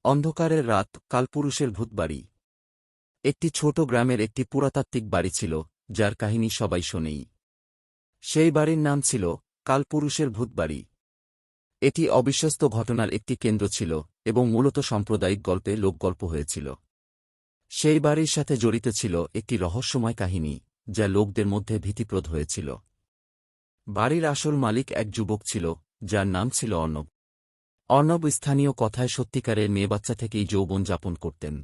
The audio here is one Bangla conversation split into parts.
অন্ধকারের রাত, কালপুরুষের ভূতবাড়ি। একটি ছোট গ্রামের একটি পুরাতাত্ত্বিক বাড়ি ছিল, যার কাহিনী সবাই শোনেই। সেই বাড়ির নাম ছিল কালপুরুষের ভূতবাড়ি। এটি অবিশ্বাস্য ঘটনার একটি কেন্দ্র ছিল এবং মূলত সাম্প্রদায়িক গল্পে লোকগল্প হয়েছিল। সেই বাড়ির সাথে জড়িত ছিল একটি রহস্যময় কাহিনী, যা লোকদের মধ্যে ভীতিপ্রদ হয়েছিল। বাড়ির আসল মালিক এক যুবক ছিল, যার নাম ছিল অর্ণব। অর্ণব স্থানীয় কথায় সত্যিকারের মেয়েবাচ্চা থেকেই যৌবন যাপন করতেন।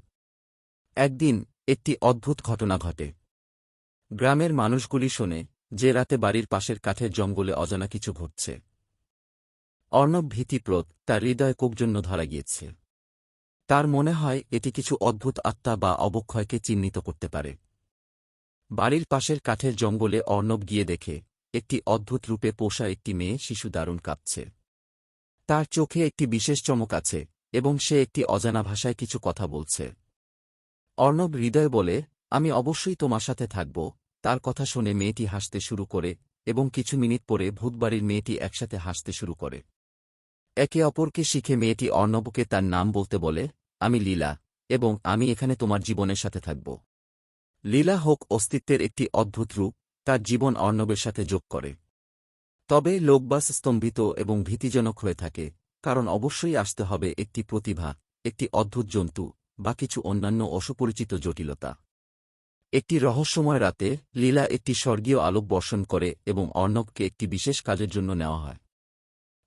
একদিন একটি অদ্ভুত ঘটনা ঘটে। গ্রামের মানুষগুলি শোনে যে রাতে বাড়ির পাশের কাঠের জঙ্গলে অজানা কিছু ঘটছে। অর্ণব ভীতিপ্রদ, তার হৃদয় কোকজন্য ধরা গিয়েছে। তার মনে হয় এটি কিছু অদ্ভুত আত্মা বা অবক্ষয়কে চিহ্নিত করতে পারে। বাড়ির পাশের কাঠের জঙ্গলে অর্ণব গিয়ে দেখে একটি অদ্ভুত রূপে পোষা একটি মেয়ে শিশু দারুণ কাঁপছে। তার চোখে একটি বিশেষ চমক আছে এবং সে একটি অজানা ভাষায় কিছু কথা বলছে। অর্ণব হৃদয় বলে, আমি অবশ্যই তোমার সাথে থাকব। তার কথা শুনে মেয়েটি হাসতে শুরু করে এবং কিছু মিনিট পরে ভূতবাড়ির মেয়েটি একসাথে হাসতে শুরু করে। একে অপরকে শিখে মেয়েটি অর্ণবকে তার নাম বলতে বলে, আমি লীলা, এবং আমি এখানে তোমার জীবনের সাথে থাকব। লীলা হোক অস্তিত্বের একটি অদ্ভুত রূপ, তার জীবন অর্ণবের সাথে যোগ করে। তবে লোকবাস স্তম্ভিত এবং ভীতিজনক হয়ে থাকে, কারণ অবশ্যই আসতে হবে একটি প্রতিভা, একটি অদ্ভুত জন্তু, বা কিছু অন্যান্য অসুপরিচিত জটিলতা। একটি রহস্যময় রাতে লীলা একটি স্বর্গীয় আলোক বর্ষণ করে এবং অর্ণবকে একটি বিশেষ কাজের জন্য নেওয়া হয়।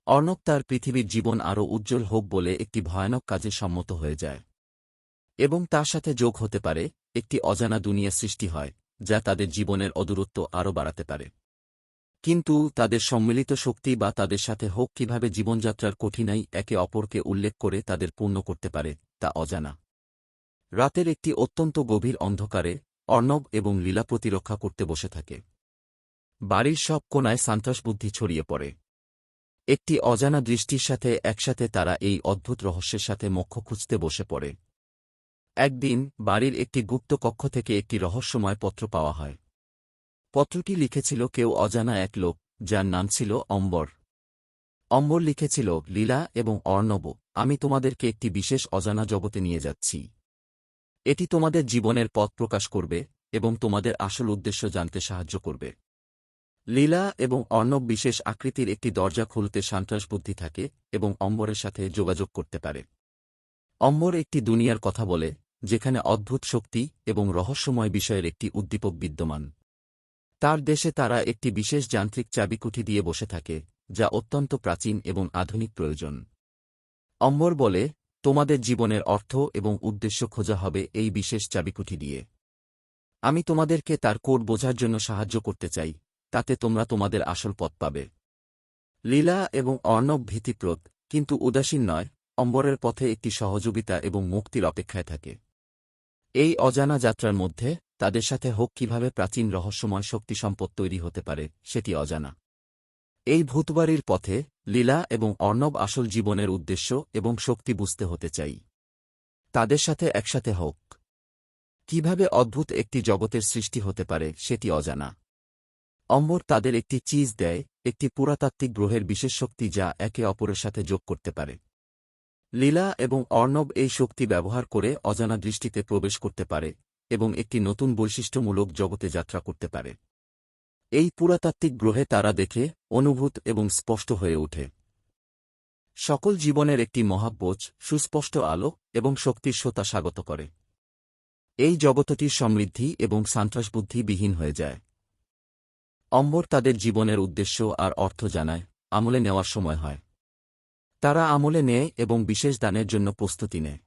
অর্ণব তার পৃথিবীর জীবন আরও উজ্জ্বল হোক বলে একটি ভয়ানক কাজে সম্মত হয়ে যায়। এবং তার সাথে যোগ হতে পারে একটি অজানা দুনিয়া সৃষ্টি হয়, যা তাদের জীবনের অদূরত্ব আরও বাড়াতে পারে। কিন্তু তাদের সম্মিলিত শক্তি বা তাদের সাথে হোক কিভাবে জীবনযাত্রার কঠিনাই একে অপরকে উল্লেখ করে তাদের পূর্ণ করতে পারে, তা অজানা। রাতের একটি অত্যন্ত গভীর অন্ধকারে অর্ণব এবং লীলা প্রতিরক্ষা করতে বসে থাকে। বাড়ির সব কোণায় সন্ত্রাসবুদ্ধি ছড়িয়ে পড়ে। একটি অজানা দৃষ্টির সাথে একসাথে তারা এই অদ্ভুত রহস্যের সাথে মোক্ষ খুঁজতে বসে পড়ে। একদিন বাড়ির একটি গুপ্ত কক্ষ থেকে একটি রহস্যময় পত্র পাওয়া হয়। পত্রটি লিখেছিল কেউ অজানা এক লোক, যার নাম ছিল অম্বর। অম্বর লিখেছিল, লীলা এবং অর্ণব, আমি তোমাদেরকে একটি বিশেষ অজানা জগতে নিয়ে যাচ্ছি। এটি তোমাদের জীবনের পথ প্রকাশ করবে এবং তোমাদের আসল উদ্দেশ্য জানতে সাহায্য করবে। লীলা এবং অর্ণব বিশেষ আকৃতির একটি দরজা খুলতে সন্ত্রাসবুদ্ধি থাকে এবং অম্বরের সাথে যোগাযোগ করতে পারে। অম্বর একটি দুনিয়ার কথা বলে, যেখানে অদ্ভুত শক্তি এবং রহস্যময় বিষয়ের একটি উদ্দীপক বিদ্যমান। তার দেশে তারা একটি বিশেষ যান্ত্রিক চাবিকুঠি দিয়ে বসে থাকে, যা অত্যন্ত প্রাচীন এবং আধুনিক প্রয়োজন। অম্বর বলে, তোমাদের জীবনের অর্থ এবং উদ্দেশ্য খোঁজা হবে এই বিশেষ চাবিকুঠি দিয়ে। আমি তোমাদেরকে তার কোড বোঝার জন্য সাহায্য করতে চাই, তাতে তোমরা তোমাদের আসল পথ পাবে। লীলা এবং অর্ণব ভীতিপ্রদ, কিন্তু উদাসীন নয়, অম্বরের পথে একটি সহযোগিতা এবং মুক্তির অপেক্ষায় থাকে। এই অজানা যাত্রার মধ্যে তাদের সাথে হোক কিভাবে প্রাচীন রহস্যময় শক্তি সম্পদ তৈরি হতে পারে, সেটি অজানা। এই ভূতবাড়ির পথে লীলা এবং অর্ণব আসল জীবনের উদ্দেশ্য এবং শক্তি বুঝতে হতে চাই। তাদের সাথে একসাথে হোক কিভাবে অদ্ভুত একটি জগতের সৃষ্টি হতে পারে, সেটি অজানা। অম্বর তাদের একটি চিজ দেয়, একটি পুরাতাত্ত্বিক গ্রহের বিশেষ শক্তি যা একে অপরের সাথে যোগ করতে পারে। লীলা এবং অর্ণব এই শক্তি ব্যবহার করে অজানা দৃষ্টিতে প্রবেশ করতে পারে এবং একটি নতুন বৈশিষ্ট্যমূলক জগতে যাত্রা করতে পারে। এই পুরাতাত্ত্বিক গ্রহে তারা দেখে, অনুভূত এবং স্পষ্ট হয়ে ওঠে। সকল জীবনের একটি মহাবোঝ, সুস্পষ্ট আলো এবং শক্তির শ্রোতা স্বাগত করে। এই জগতটির সমৃদ্ধি এবং সন্ত্রাসবুদ্ধি বিহীন হয়ে যায়। অম্বর তাদের জীবনের উদ্দেশ্য আর অর্থ জানায়, আমলে নেওয়ার সময় হয়। তারা আমলে নেয় এবং বিশেষ দানের জন্য প্রস্তুতি নেয়।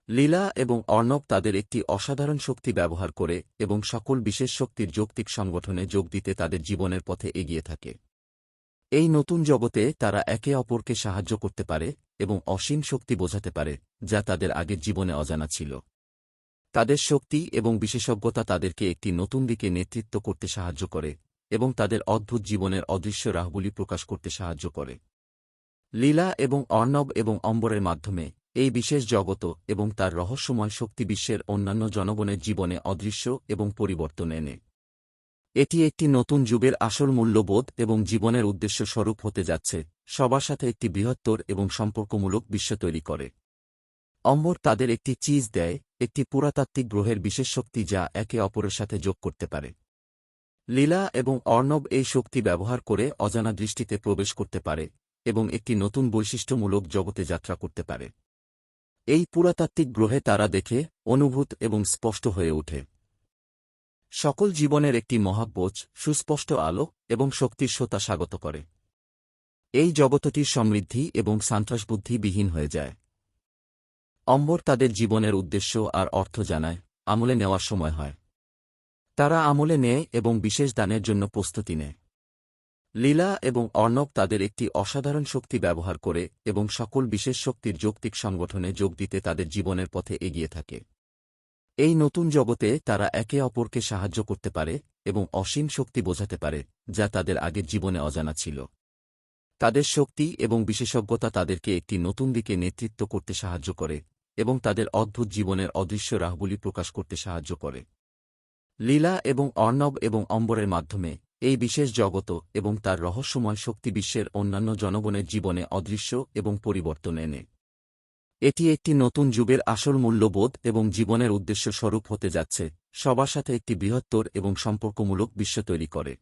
লীলা এবং অর্ণব তাদের একটি অসাধারণ শক্তি ব্যবহার করে এবং সকল বিশেষ শক্তির যৌক্তিক সংগঠনে যোগ দিতে তাদের জীবনের পথে এগিয়ে থাকে। এই নতুন জগতে তারা একে অপরকে সাহায্য করতে পারে এবং অসীম শক্তি বোঝাতে পারে, যা তাদের আগের জীবনে অজানা ছিল। তাদের শক্তি এবং বিশেষজ্ঞতা তাদেরকে একটি নতুন দিকে নেতৃত্ব করতে সাহায্য করে এবং তাদের অদ্ভুত জীবনের অদৃশ্য রাহগুলি প্রকাশ করতে সাহায্য করে। লীলা এবং অর্ণব এবং অম্বরের মাধ্যমে এই বিশেষ জগত এবং তার রহস্যময় শক্তি বিশ্বের অন্যান্য জনগণের জীবনে অদৃশ্য এবং পরিবর্তন এনে এটি একটি নতুন যুগের আসল মূল্যবোধ এবং জীবনের উদ্দেশ্য স্বরূপ হতে যাচ্ছে, সবার সাথে একটি বৃহত্তর এবং সম্পর্কমূলক বিশ্ব তৈরি করে। অম্বর তাদের একটি চিজ দেয়, একটি পুরাতাত্ত্বিক গ্রহের বিশেষ শক্তি যা একে অপরের সাথে যোগ করতে পারে। লীলা এবং অর্ণব এই শক্তি ব্যবহার করে অজানা দৃষ্টিতে প্রবেশ করতে পারে এবং একটি নতুন বৈশিষ্ট্যমূলক জগতে যাত্রা করতে পারে। এই পুরাতাত্ত্বিক গ্রহে তারা দেখে, অনুভূত এবং স্পষ্ট হয়ে ওঠে। সকল জীবনের একটি মহাবোঝ, সুস্পষ্ট আলো এবং শক্তির শ্রোতা স্বাগত করে। এই জগতটির সমৃদ্ধি এবং সন্ত্রাসবুদ্ধিবিহীন হয়ে যায়। অম্বর তাদের জীবনের উদ্দেশ্য আর অর্থ জানায়, আমলে নেওয়ার সময় হয়। তারা আমলে নেয় এবং বিশেষ দানের জন্য প্রস্তুতি নেয়। লীলা এবং অর্ণব তাদের একটি অসাধারণ শক্তি ব্যবহার করে এবং সকল বিশেষ শক্তির যৌক্তিক সংগঠনে যোগ দিতে তাদের জীবনের পথে এগিয়ে থাকে। এই নতুন জগতে তারা একে অপরকে সাহায্য করতে পারে এবং অসীম শক্তি বোঝাতে পারে, যা তাদের আগের জীবনে অজানা ছিল। তাদের শক্তি এবং বিশেষজ্ঞতা তাদেরকে একটি নতুন দিকে নেতৃত্ব করতে সাহায্য করে এবং তাদের অদ্ভুত জীবনের অদৃশ্য রাহগুলি প্রকাশ করতে সাহায্য করে। লীলা এবং অর্ণব এবং অম্বরের মাধ্যমে এই বিশেষ জগত এবং তার রহস্যময় শক্তি বিশ্বের অন্যান্য জনগণের জীবনে অদৃশ্য এবং পরিবর্তন এনে এটি একটি নতুন যুগের আসল মূল্যবোধ এবং জীবনের উদ্দেশ্য স্বরূপ হতে যাচ্ছে, সবার সাথে একটি বৃহত্তর এবং সম্পর্কমূলক বিশ্ব তৈরি করে।